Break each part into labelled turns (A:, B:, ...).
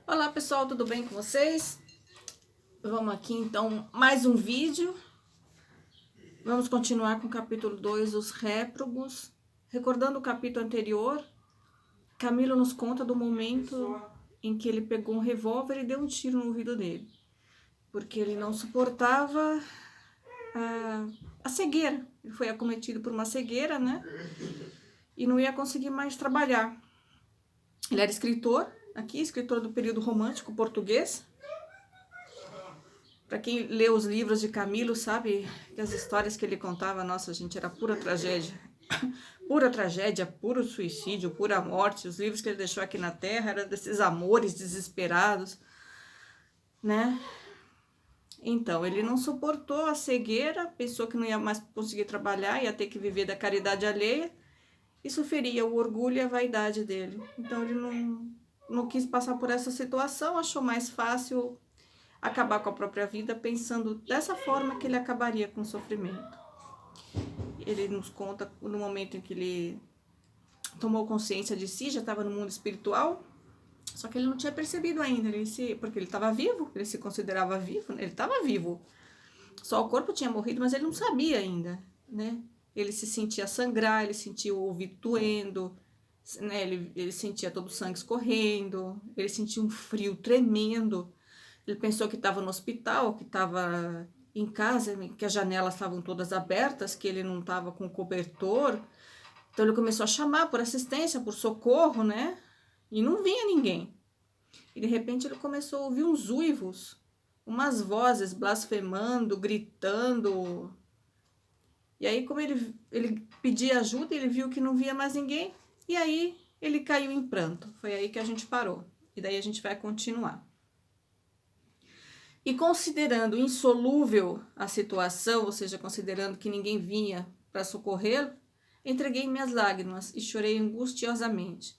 A: Olá pessoal, tudo bem com vocês? Vamos aqui então, mais um vídeo. Vamos continuar com o capítulo 2, os réprobos. Recordando o capítulo anterior, Camilo nos conta do momento em que ele pegou um revólver e deu um tiro no ouvido dele. Porque ele não suportava a cegueira. Ele foi acometido por uma cegueira, né? E não ia conseguir mais trabalhar. Ele era escritor, escritor do período romântico português. Para quem lê os livros de Camilo, sabe que as histórias que ele contava, nossa, gente, era pura tragédia. Pura tragédia, puro suicídio, pura morte. Os livros que ele deixou aqui na Terra eram desses amores desesperados, né? Então, ele não suportou a cegueira, pensou que não ia mais conseguir trabalhar, ia ter que viver da caridade alheia. Isso feria o orgulho e a vaidade dele. Então, ele não quis passar por essa situação, achou mais fácil acabar com a própria vida pensando dessa forma que ele acabaria com o sofrimento. Ele nos conta no momento em que ele tomou consciência de si, já estava no mundo espiritual, só que ele não tinha percebido ainda, porque ele estava vivo, ele se considerava vivo, ele estava vivo. Só o corpo tinha morrido, mas ele não sabia ainda, né? Ele se sentia sangrar, ele sentia o ouvido doendo, né? Ele sentia todo o sangue escorrendo, ele sentia um frio tremendo. Ele pensou que estava no hospital, que estava em casa, que as janelas estavam todas abertas, que ele não estava com cobertor. Então ele começou a chamar por assistência, por socorro, né? E não vinha ninguém. E de repente ele começou a ouvir uns uivos, umas vozes blasfemando, gritando. E aí, como ele pedia ajuda, ele viu que não via mais ninguém. E aí ele caiu em pranto. Foi aí que a gente parou. E daí a gente vai continuar. E considerando insolúvel a situação, ou seja, considerando que ninguém vinha para socorrê-lo, entreguei minhas lágrimas e chorei angustiosamente,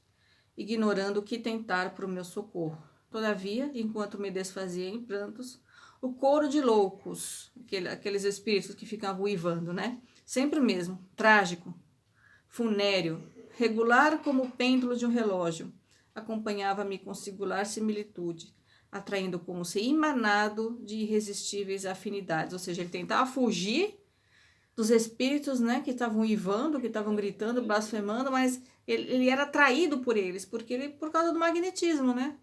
A: ignorando o que tentar para o meu socorro. Todavia, enquanto me desfazia em prantos, o coro de loucos, aqueles espíritos que ficavam uivando, né? Sempre o mesmo, trágico, funéreo, regular como o pêndulo de um relógio, acompanhava-me com singular similitude, atraindo como se emanado de irresistíveis afinidades. Ou seja, ele tentava fugir dos espíritos, né, que estavam uivando, que estavam gritando, blasfemando, mas ele era atraído por eles, por causa do magnetismo, né?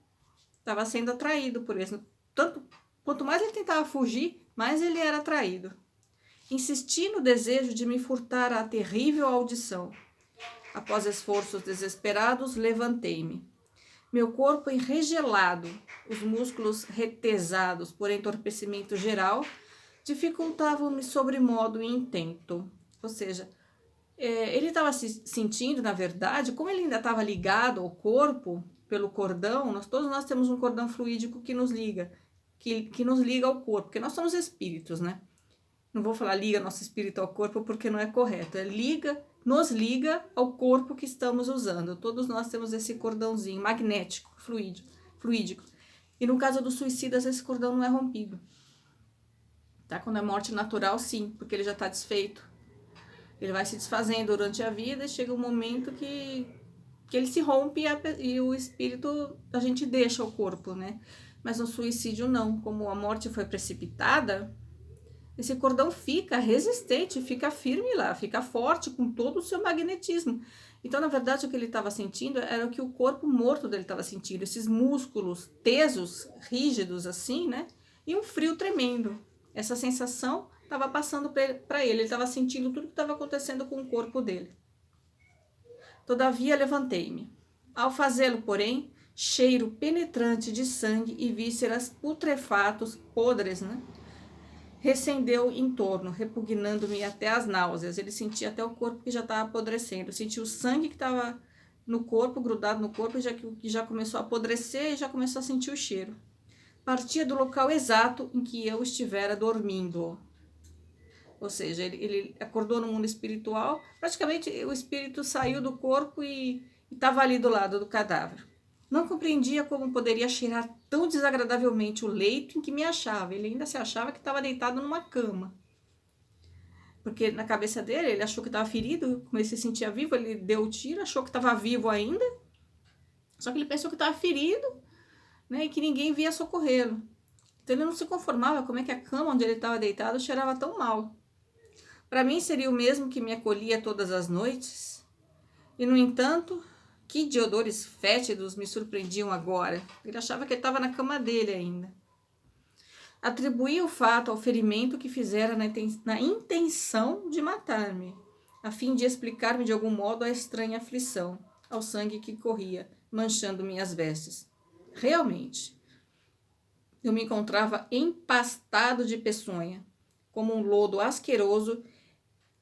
A: Estava sendo atraído por eles. Quanto mais ele tentava fugir, mais ele era atraído. Insisti no desejo de me furtar à terrível audição. Após esforços desesperados, levantei-me. Meu corpo enregelado, os músculos retesados por entorpecimento geral, dificultavam-me sobremodo o intento. Ou seja, ele estava se sentindo, na verdade, como ele ainda estava ligado ao corpo pelo cordão, todos nós temos um cordão fluídico que nos liga, que nos liga ao corpo, porque nós somos espíritos, né? Não vou falar liga nosso espírito ao corpo porque não é correto, nos liga ao corpo que estamos usando. Todos nós temos esse cordãozinho magnético, fluídico. E no caso dos suicidas, esse cordão não é rompido. Tá? Quando é morte natural, sim, porque ele já está desfeito. Ele vai se desfazendo durante a vida e chega um momento que ele se rompe e o espírito, a gente deixa o corpo, né? Mas no suicídio não, como a morte foi precipitada, esse cordão fica resistente, fica firme lá, fica forte com todo o seu magnetismo. Então, na verdade, o que ele estava sentindo era o que o corpo morto dele estava sentindo, esses músculos tesos, rígidos assim, né? E um frio tremendo. Essa sensação estava passando para ele estava sentindo tudo que estava acontecendo com o corpo dele. Todavia, levantei-me. Ao fazê-lo, porém, cheiro penetrante de sangue e vísceras putrefatos, podres, né? Recendeu em torno, repugnando-me até as náuseas. Ele sentia até o corpo que já estava apodrecendo. Sentia o sangue que estava no corpo, grudado no corpo, que já começou a apodrecer e já começou a sentir o cheiro. Partia do local exato em que eu estivera dormindo. Ou seja, ele acordou no mundo espiritual. Praticamente o espírito saiu do corpo e estava ali do lado do cadáver. Não compreendia como poderia cheirar tão desagradavelmente o leito em que me achava. Ele ainda se achava que estava deitado numa cama. Porque na cabeça dele, ele achou que estava ferido, como ele se sentia vivo, ele deu o tiro, achou que estava vivo ainda. Só que ele pensou que estava ferido, né, e que ninguém via socorrê-lo. Então ele não se conformava como é que a cama onde ele estava deitado cheirava tão mal. Para mim seria o mesmo que me acolhia todas as noites. E, no entanto, que de odores fétidos me surpreendiam agora. Ele achava que ele estava na cama dele ainda. Atribuía o fato ao ferimento que fizera na intenção de matar-me, a fim de explicar-me de algum modo a estranha aflição, ao sangue que corria, manchando minhas vestes. Realmente, eu me encontrava empastado de peçonha, como um lodo asqueroso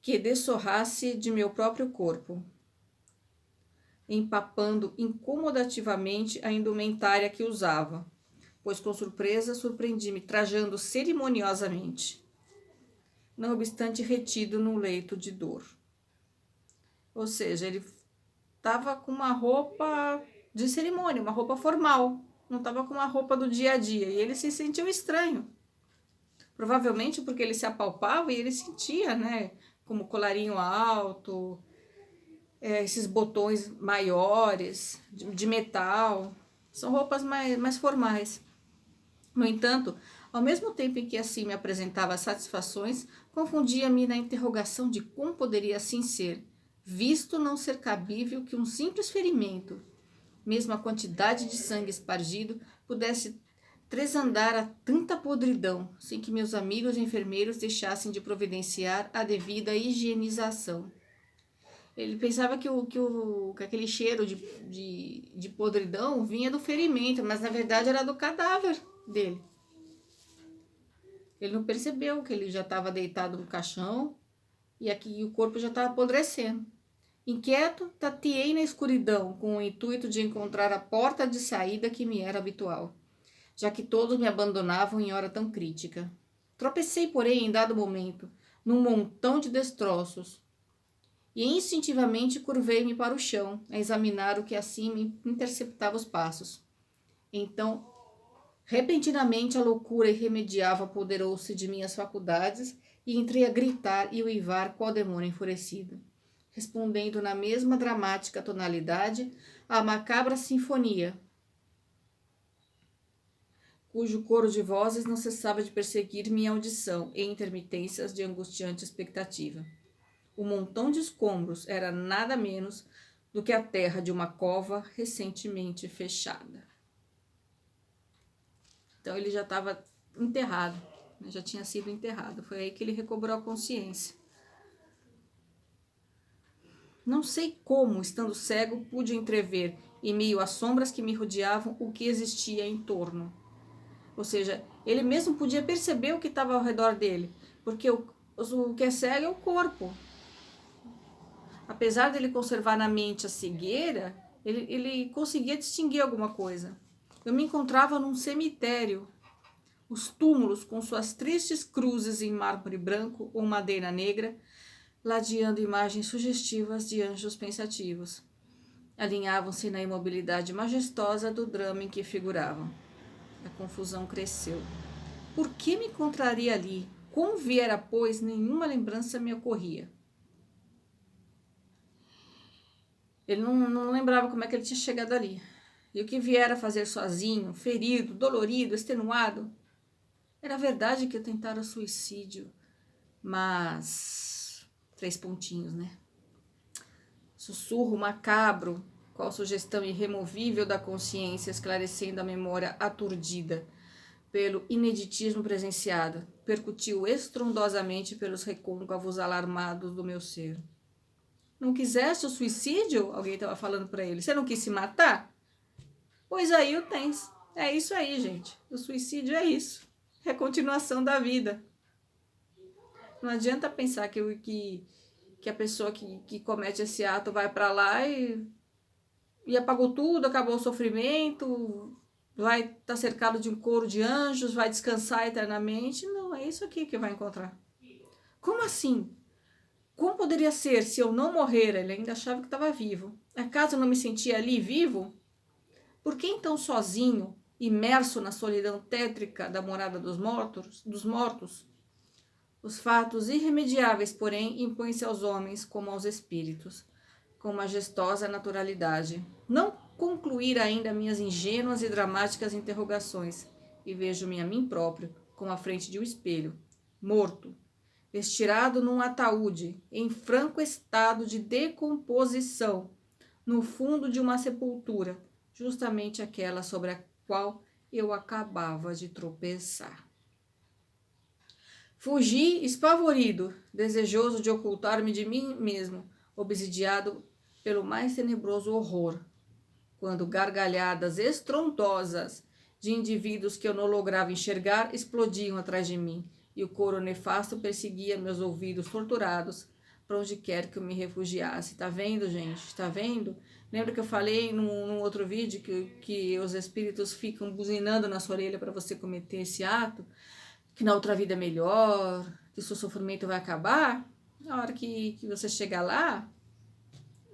A: que dessorrasse de meu próprio corpo, empapando incomodativamente a indumentária que usava, pois com surpresa surpreendi-me trajando cerimoniosamente, não obstante retido num leito de dor. Ou seja, ele estava com uma roupa de cerimônia, uma roupa formal, não estava com uma roupa do dia a dia, e ele se sentiu estranho. Provavelmente porque ele se apalpava e ele sentia, né, como colarinho alto, esses botões maiores, de metal, são roupas mais formais. No entanto, ao mesmo tempo em que assim me apresentava satisfações, confundia-me na interrogação de como poderia assim ser, visto não ser cabível que um simples ferimento, mesmo a quantidade de sangue espargido, pudesse tresandar a tanta podridão, sem que meus amigos enfermeiros deixassem de providenciar a devida higienização. Ele pensava que aquele cheiro de podridão vinha do ferimento, mas na verdade era do cadáver dele. Ele não percebeu que ele já estava deitado no caixão e aqui o corpo já estava apodrecendo. Inquieto, tateei na escuridão com o intuito de encontrar a porta de saída que me era habitual, já que todos me abandonavam em hora tão crítica. Tropecei, porém, em dado momento, num montão de destroços, e instintivamente curvei-me para o chão, a examinar o que assim me interceptava os passos. Então, repentinamente a loucura irremediável apoderou-se de minhas faculdades e entrei a gritar e uivar qual demônio enfurecido, respondendo na mesma dramática tonalidade à macabra sinfonia, cujo coro de vozes não cessava de perseguir minha audição em intermitências de angustiante expectativa. O montão de escombros era nada menos do que a terra de uma cova recentemente fechada. Então ele já estava enterrado, já tinha sido enterrado. Foi aí que ele recobrou a consciência. Não sei como, estando cego, pude entrever, em meio às sombras que me rodeavam, o que existia em torno. Ou seja, ele mesmo podia perceber o que estava ao redor dele, porque o que é cego é o corpo. Apesar dele conservar na mente a cegueira, ele conseguia distinguir alguma coisa. Eu me encontrava num cemitério. Os túmulos, com suas tristes cruzes em mármore branco ou madeira negra, ladeando imagens sugestivas de anjos pensativos, alinhavam-se na imobilidade majestosa do drama em que figuravam. A confusão cresceu. Por que me encontraria ali? Como viera, pois, nenhuma lembrança me ocorria. Ele não lembrava como é que ele tinha chegado ali. E o que viera fazer sozinho, ferido, dolorido, extenuado. Era verdade que eu tentara suicídio, mas... 3 pontinhos, né? Sussurro macabro, qual sugestão irremovível da consciência, esclarecendo a memória aturdida pelo ineditismo presenciado, percutiu estrondosamente pelos recôncavos alarmados do meu ser. Não quiseste o suicídio? Alguém estava falando para ele. Você não quis se matar? Pois aí o tens. É isso aí, gente. O suicídio é isso. É a continuação da vida. Não adianta pensar que a pessoa que comete esse ato vai para lá e apagou tudo, acabou o sofrimento, vai estar cercado de um coro de anjos, vai descansar eternamente. Não, é isso aqui que vai encontrar. Como assim? Como poderia ser se eu não morrer? Ele ainda achava que estava vivo. Acaso eu não me sentia ali vivo? Por que então sozinho, imerso na solidão tétrica da morada dos mortos? Os fatos irremediáveis, porém, impõem-se aos homens como aos espíritos, com majestosa naturalidade. Não concluir ainda minhas ingênuas e dramáticas interrogações, e vejo-me a mim próprio, como à frente de um espelho, morto, estirado num ataúde, em franco estado de decomposição, no fundo de uma sepultura, justamente aquela sobre a qual eu acabava de tropeçar. Fugi espavorido, desejoso de ocultar-me de mim mesmo, obsidiado pelo mais tenebroso horror, quando gargalhadas estrondosas de indivíduos que eu não lograva enxergar explodiam atrás de mim, e o coro nefasto perseguia meus ouvidos torturados para onde quer que eu me refugiasse. Tá vendo, gente? Tá vendo? Lembra que eu falei num outro vídeo que os espíritos ficam buzinando na sua orelha para você cometer esse ato? Que na outra vida é melhor, que o seu sofrimento vai acabar? Na hora que você chegar lá,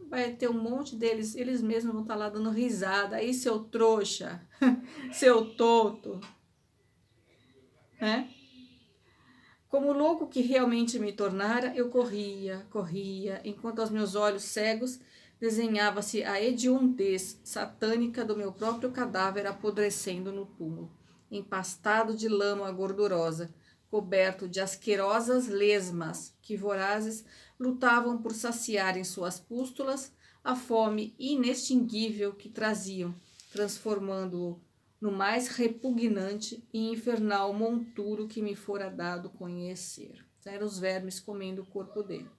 A: vai ter um monte deles, eles mesmos vão estar lá dando risada. Aí, seu trouxa, seu tonto, né? Como louco que realmente me tornara, eu corria, enquanto aos meus olhos cegos desenhava-se a hediondez satânica do meu próprio cadáver apodrecendo no túmulo, empastado de lama gordurosa, coberto de asquerosas lesmas que vorazes lutavam por saciar em suas pústulas a fome inextinguível que traziam, transformando-o no mais repugnante e infernal monturo que me fora dado conhecer. Eram os vermes comendo o corpo dele.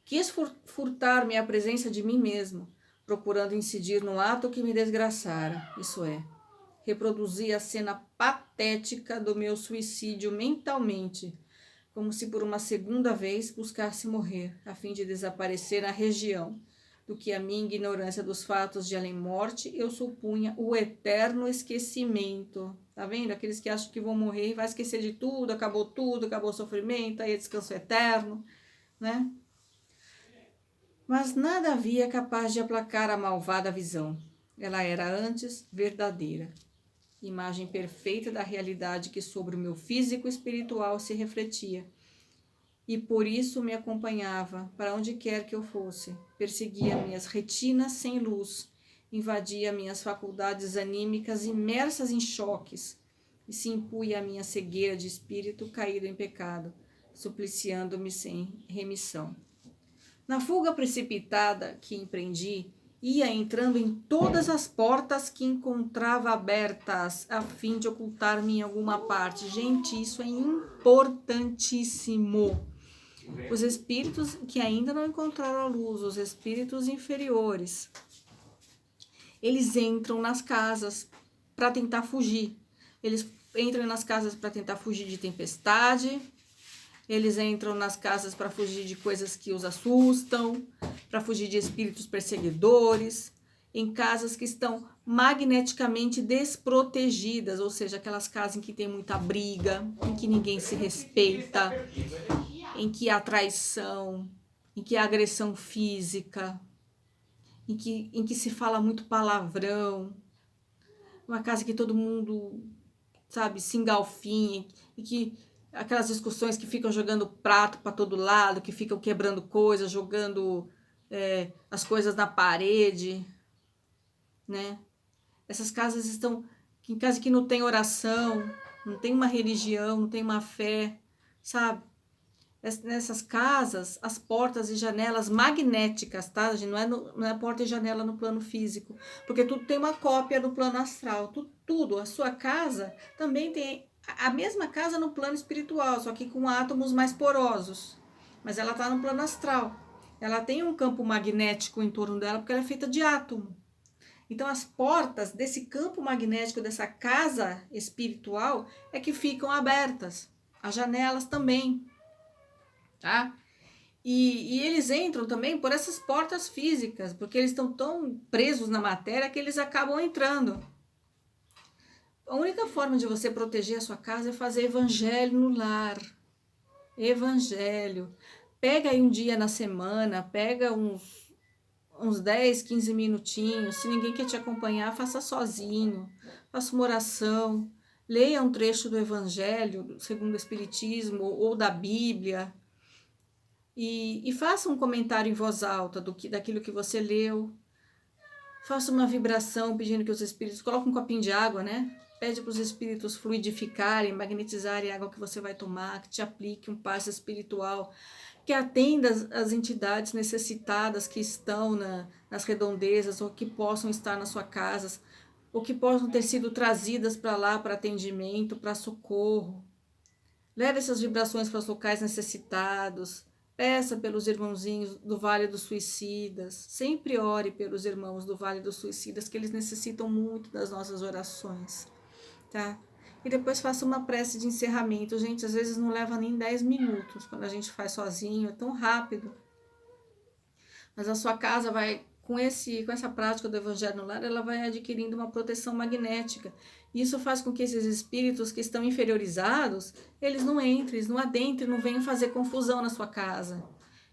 A: Quis furtar-me à presença de mim mesmo, procurando incidir no ato que me desgraçara, isso é, reproduzir a cena patética do meu suicídio mentalmente, como se por uma segunda vez buscasse morrer, a fim de desaparecer na região do que a minha ignorância dos fatos de além-morte eu supunha o eterno esquecimento. Tá vendo? Aqueles que acham que vão morrer e vai esquecer de tudo, acabou o sofrimento, aí é descanso eterno, né? Mas nada havia capaz de aplacar a malvada visão. Ela era antes verdadeira, imagem perfeita da realidade que sobre o meu físico espiritual se refletia, e por isso me acompanhava para onde quer que eu fosse, perseguia minhas retinas sem luz, invadia minhas faculdades anímicas imersas em choques, e se impunha a minha cegueira de espírito caído em pecado, supliciando-me sem remissão. Na fuga precipitada que empreendi, ia entrando em todas as portas que encontrava abertas, a fim de ocultar-me em alguma parte. Gente, isso é importantíssimo. Os espíritos que ainda não encontraram a luz, os espíritos inferiores, eles entram nas casas para tentar fugir. Eles entram nas casas para tentar fugir de tempestade, eles entram nas casas para fugir de coisas que os assustam, para fugir de espíritos perseguidores, em casas que estão magneticamente desprotegidas, ou seja, aquelas casas em que tem muita briga, em que ninguém se respeita, em que há traição, em que há agressão física, em que se fala muito palavrão, uma casa que todo mundo, sabe, se engalfinha, e que aquelas discussões que ficam jogando prato para todo lado, que ficam quebrando coisas, jogando as coisas na parede, né? Essas casas estão em casa que não tem oração, não tem uma religião, não tem uma fé, sabe? Nessas casas, as portas e janelas magnéticas, tá? Não é porta e janela no plano físico, porque tudo tem uma cópia no plano astral, tudo. A sua casa também tem a mesma casa no plano espiritual, só que com átomos mais porosos, mas ela está no plano astral. Ela tem um campo magnético em torno dela, porque ela é feita de átomo. Então, as portas desse campo magnético, dessa casa espiritual, é que ficam abertas. As janelas também. Tá? E eles entram também por essas portas físicas, porque eles estão tão presos na matéria que eles acabam entrando. A única forma de você proteger a sua casa é fazer evangelho no lar. Evangelho. Pega aí um dia na semana, pega uns 10, 15 minutinhos. Se ninguém quer te acompanhar, faça sozinho. Faça uma oração. Leia um trecho do evangelho, segundo o Espiritismo, ou da Bíblia. E faça um comentário em voz alta daquilo que você leu. Faça uma vibração pedindo que os espíritos... Coloque um copinho de água, né? Pede para os espíritos fluidificarem, magnetizarem a água que você vai tomar, que te aplique um passe espiritual, que atenda as entidades necessitadas que estão nas redondezas ou que possam estar nas suas casas, ou que possam ter sido trazidas para lá para atendimento, para socorro. Leve essas vibrações para os locais necessitados. Peça pelos irmãozinhos do Vale dos Suicidas. Sempre ore pelos irmãos do Vale dos Suicidas, que eles necessitam muito das nossas orações, tá? E depois faça uma prece de encerramento. Gente, às vezes não leva nem 10 minutos. Quando a gente faz sozinho, é tão rápido. Mas a sua casa vai, com essa prática do Evangelho no Lar, ela vai adquirindo uma proteção magnética. Isso faz com que esses espíritos que estão inferiorizados, eles não entrem, eles não adentrem, não venham fazer confusão na sua casa.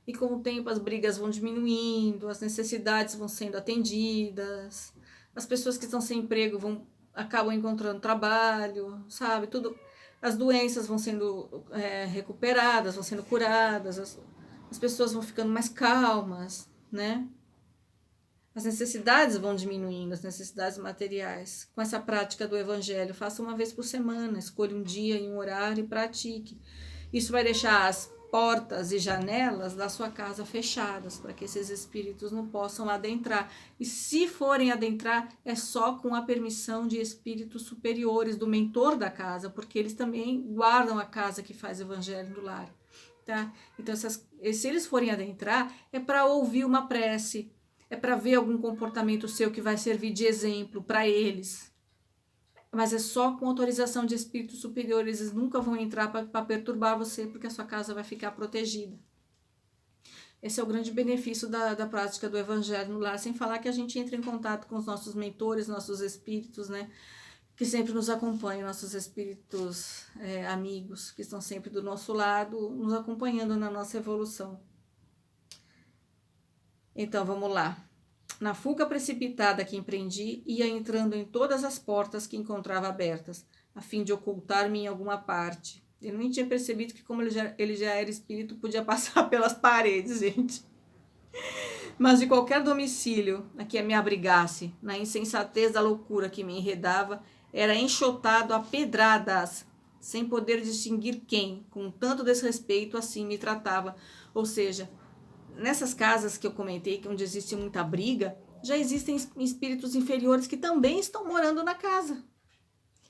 A: E com o tempo as brigas vão diminuindo, as necessidades vão sendo atendidas, as pessoas que estão sem emprego acabam encontrando trabalho, sabe? Tudo, as doenças vão sendo recuperadas, vão sendo curadas, as pessoas vão ficando mais calmas, né? As necessidades vão diminuindo, as necessidades materiais. Com essa prática do Evangelho, faça uma vez por semana, escolha um dia e um horário e pratique. Isso vai deixar as portas e janelas da sua casa fechadas, para que esses espíritos não possam adentrar. E se forem adentrar, é só com a permissão de espíritos superiores, do mentor da casa, porque eles também guardam a casa que faz o Evangelho no Lar. Tá? Então, se eles forem adentrar, é para ouvir uma prece, é para ver algum comportamento seu que vai servir de exemplo para eles. Mas é só com autorização de espíritos superiores, eles nunca vão entrar para perturbar você, porque a sua casa vai ficar protegida. Esse é o grande benefício da prática do Evangelho no Lar, sem falar que a gente entra em contato com os nossos mentores, nossos espíritos, né? Que sempre nos acompanham, nossos espíritos amigos, que estão sempre do nosso lado, nos acompanhando na nossa evolução. Então, vamos lá. Na fuga precipitada que empreendi, ia entrando em todas as portas que encontrava abertas, a fim de ocultar-me em alguma parte. Eu nem tinha percebido que, como ele já era espírito, podia passar pelas paredes, gente. Mas de qualquer domicílio a que me abrigasse, na insensatez da loucura que me enredava, era enxotado a pedradas, sem poder distinguir quem, com tanto desrespeito, assim me tratava. Ou seja, nessas casas que eu comentei, onde existe muita briga, já existem espíritos inferiores que também estão morando na casa.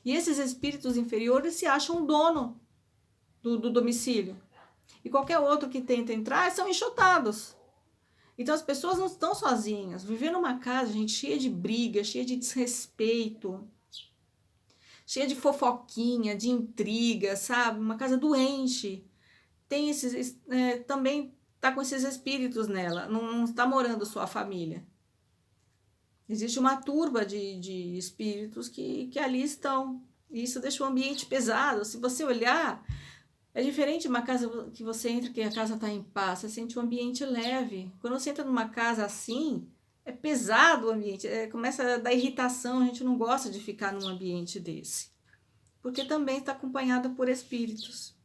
A: E esses espíritos inferiores se acham o dono do domicílio. E qualquer outro que tenta entrar são enxotados. Então as pessoas não estão sozinhas. Viver numa casa, gente, cheia de briga, cheia de desrespeito, cheia de fofoquinha, de intriga, sabe? Uma casa doente. Tem também está com esses espíritos nela, não está morando sua família. Existe uma turba de espíritos que ali estão. E isso deixa o ambiente pesado. Se você olhar, é diferente de uma casa que você entra, que a casa está em paz, você sente um ambiente leve. Quando você entra numa casa assim, é pesado o ambiente, começa a dar irritação, a gente não gosta de ficar num ambiente desse. Porque também está acompanhada por espíritos.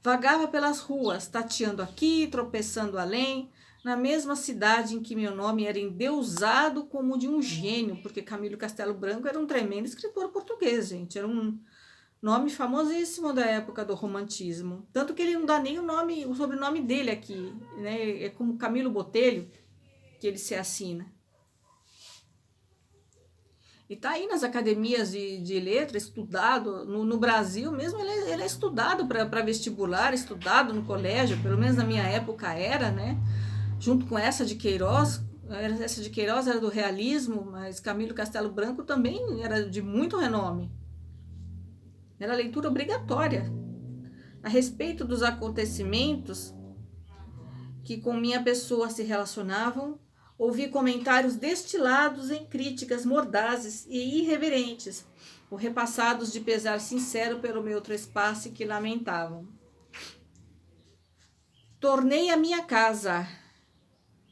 A: Vagava pelas ruas, tateando aqui, tropeçando além, na mesma cidade em que meu nome era endeusado como de um gênio, porque Camilo Castelo Branco era um tremendo escritor português, gente. Era um nome famosíssimo da época do romantismo. Tanto que ele não dá nem o sobrenome dele aqui, né? É como Camilo Botelho, que ele se assina. E tá aí nas academias de letras, estudado, no Brasil mesmo, ele é estudado para vestibular, estudado no colégio, pelo menos na minha época era, né? Junto com essa de Queiroz era do realismo, mas Camilo Castelo Branco também era de muito renome. Era leitura obrigatória. A respeito dos acontecimentos que com minha pessoa se relacionavam, ouvi comentários destilados em críticas mordazes e irreverentes, ou repassados de pesar sincero pelo meu trespasse que lamentavam. Tornei a minha casa.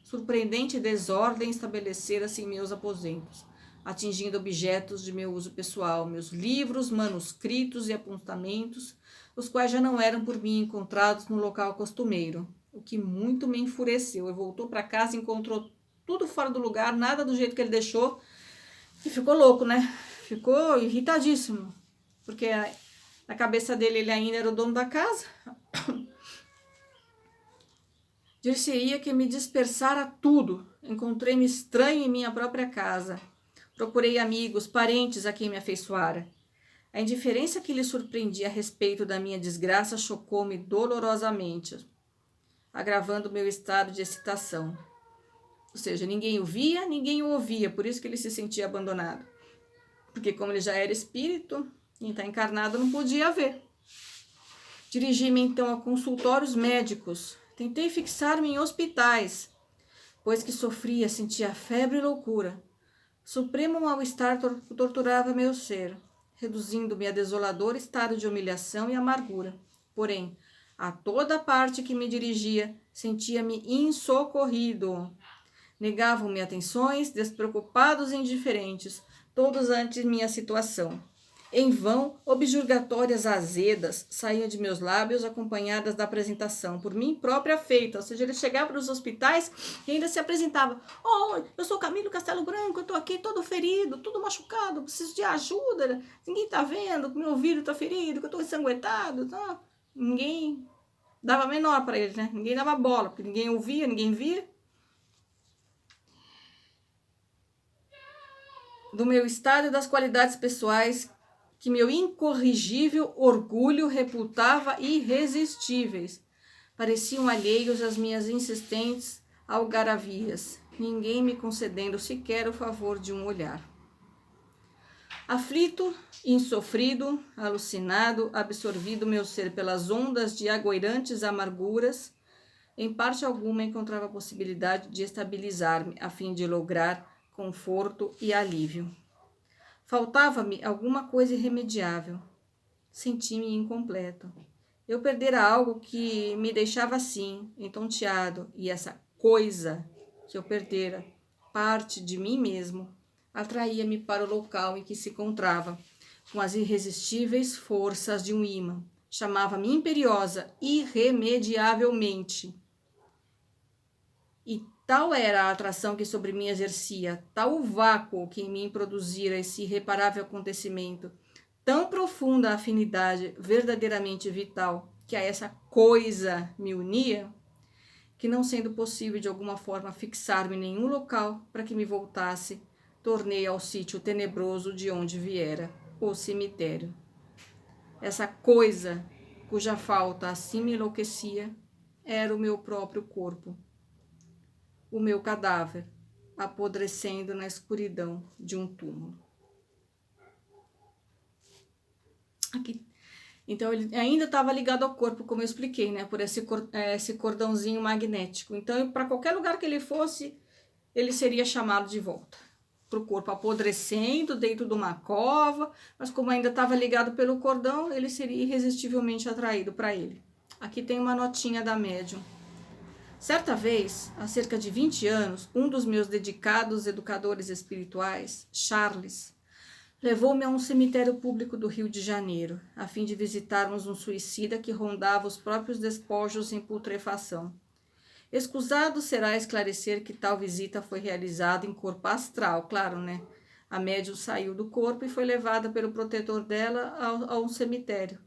A: Surpreendente desordem estabelecera-se em meus aposentos, atingindo objetos de meu uso pessoal, meus livros, manuscritos e apontamentos, os quais já não eram por mim encontrados no local costumeiro, o que muito me enfureceu. Eu voltou para casa e encontrou tudo fora do lugar, nada do jeito que ele deixou. E ficou louco, né? Ficou irritadíssimo, porque na cabeça dele ele ainda era o dono da casa. Dir-se-ia que me dispersara tudo. Encontrei-me estranho em minha própria casa. Procurei amigos, parentes a quem me afeiçoara. A indiferença que lhe surpreendi a respeito da minha desgraça chocou-me dolorosamente, agravando meu estado de excitação. Ou seja, ninguém o via, ninguém o ouvia, por isso que ele se sentia abandonado. Porque como ele já era espírito, quem está encarnado não podia ver. Dirigi-me então a consultórios médicos. Tentei fixar-me em hospitais, pois que sofria, sentia febre e loucura. Supremo mal-estar torturava meu ser, reduzindo-me a desolador estado de humilhação e amargura. Porém, a toda parte que me dirigia, sentia-me insocorrido. Negavam-me atenções, despreocupados e indiferentes, todos ante minha situação. Em vão, objurgatórias azedas saíam de meus lábios acompanhadas da apresentação, por mim própria feita. Ou seja, ele chegava nos hospitais e ainda se apresentava. Oh, eu sou Camilo Castelo Branco, eu estou aqui todo ferido, todo machucado, preciso de ajuda. Ninguém está vendo que meu ouvido está ferido, que eu estou ensanguentado. Tá? Ninguém dava menor para ele, né? Ninguém dava bola, porque ninguém ouvia, ninguém via. Do meu estado e das qualidades pessoais que meu incorrigível orgulho reputava irresistíveis. Pareciam alheios às minhas insistentes algaravias, ninguém me concedendo sequer o favor de um olhar. Aflito, insofrido, alucinado, absorvido meu ser pelas ondas de agoirantes amarguras, em parte alguma encontrava a possibilidade de estabilizar-me, a fim de lograr conforto e alívio. Faltava-me alguma coisa irremediável. Senti-me incompleto. Eu perdera algo que me deixava assim, entonteado, e essa coisa que eu perdera, parte de mim mesmo, atraía-me para o local em que se encontrava, com as irresistíveis forças de um ímã. Chamava-me imperiosa, irremediavelmente. E tal era a atração que sobre mim exercia, tal o vácuo que em mim produzira esse irreparável acontecimento, tão profunda a afinidade verdadeiramente vital que a essa coisa me unia, que não sendo possível de alguma forma fixar-me em nenhum local para que me voltasse, tornei ao sítio tenebroso de onde viera, o cemitério. Essa coisa, cuja falta assim me enlouquecia, era o meu próprio corpo. O meu cadáver, apodrecendo na escuridão de um túmulo. Aqui. Então, ele ainda estava ligado ao corpo, como eu expliquei, né? Por esse cordãozinho magnético. Então, para qualquer lugar que ele fosse, ele seria chamado de volta. Para o corpo apodrecendo dentro de uma cova, mas como ainda estava ligado pelo cordão, ele seria irresistivelmente atraído para ele. Aqui tem uma notinha da médium. Certa vez, há cerca de 20 anos, um dos meus dedicados educadores espirituais, Charles, levou-me a um cemitério público do Rio de Janeiro, a fim de visitarmos um suicida que rondava os próprios despojos em putrefação. Escusado será esclarecer que tal visita foi realizada em corpo astral, claro, né? A médium saiu do corpo e foi levada pelo protetor dela a um cemitério,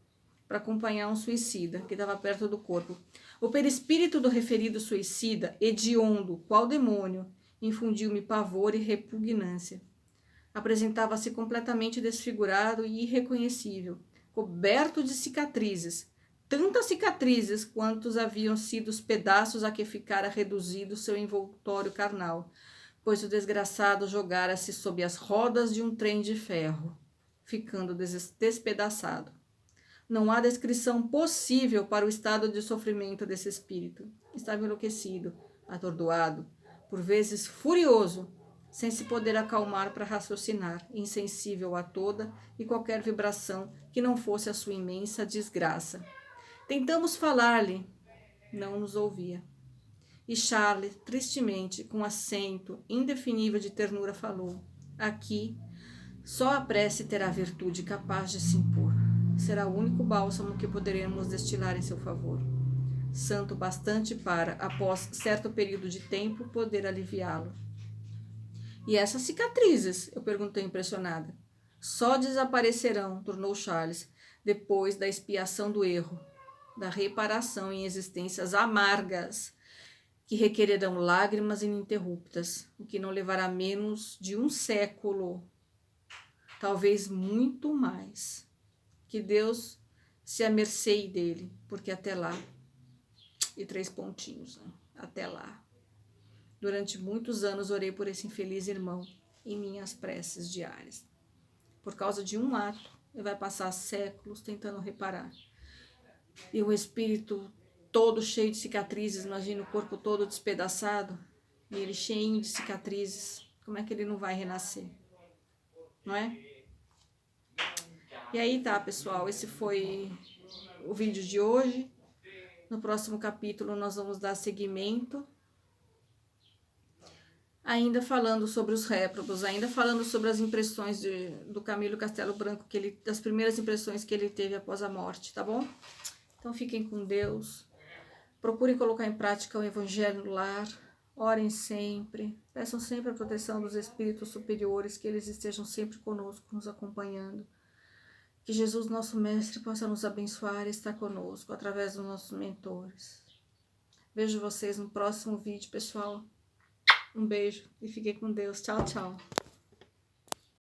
A: para acompanhar um suicida que estava perto do corpo. O perispírito do referido suicida, hediondo, qual demônio, infundiu-me pavor e repugnância. Apresentava-se completamente desfigurado e irreconhecível, coberto de cicatrizes, tantas cicatrizes quantos haviam sido os pedaços a que ficara reduzido seu envoltório carnal, pois o desgraçado jogara-se sob as rodas de um trem de ferro, ficando despedaçado. Não há descrição possível para o estado de sofrimento desse espírito. Estava enlouquecido, atordoado, por vezes furioso, sem se poder acalmar para raciocinar, insensível a toda e qualquer vibração que não fosse a sua imensa desgraça. Tentamos falar-lhe, não nos ouvia. E Charles, tristemente, com acento indefinível de ternura, falou: aqui, só a prece terá virtude capaz de se impor. Será o único bálsamo que poderemos destilar em seu favor. Santo bastante para, após certo período de tempo, poder aliviá-lo. E essas cicatrizes, eu perguntei impressionada, só desaparecerão, tornou Charles, depois da expiação do erro, da reparação em existências amargas, que requererão lágrimas ininterruptas, o que não levará menos de 1 século, talvez muito mais. Que Deus se amercê dele, porque até lá, e 3 pontinhos, né? Até lá. Durante muitos anos orei por esse infeliz irmão em minhas preces diárias. Por causa de um ato, ele vai passar séculos tentando reparar. E o espírito todo cheio de cicatrizes, imagina o corpo todo despedaçado, e ele cheio de cicatrizes, como é que ele não vai renascer? Não é? E aí tá, pessoal, esse foi o vídeo de hoje. No próximo capítulo nós vamos dar seguimento, ainda falando sobre os réprobos, ainda falando sobre as impressões do Camilo Castelo Branco, das primeiras impressões que ele teve após a morte, tá bom? Então fiquem com Deus. Procurem colocar em prática o Evangelho no lar, orem sempre, peçam sempre a proteção dos espíritos superiores, que eles estejam sempre conosco, nos acompanhando. Que Jesus, nosso Mestre, possa nos abençoar e estar conosco através dos nossos mentores. Vejo vocês no próximo vídeo, pessoal. Um beijo e fiquem com Deus. Tchau, tchau.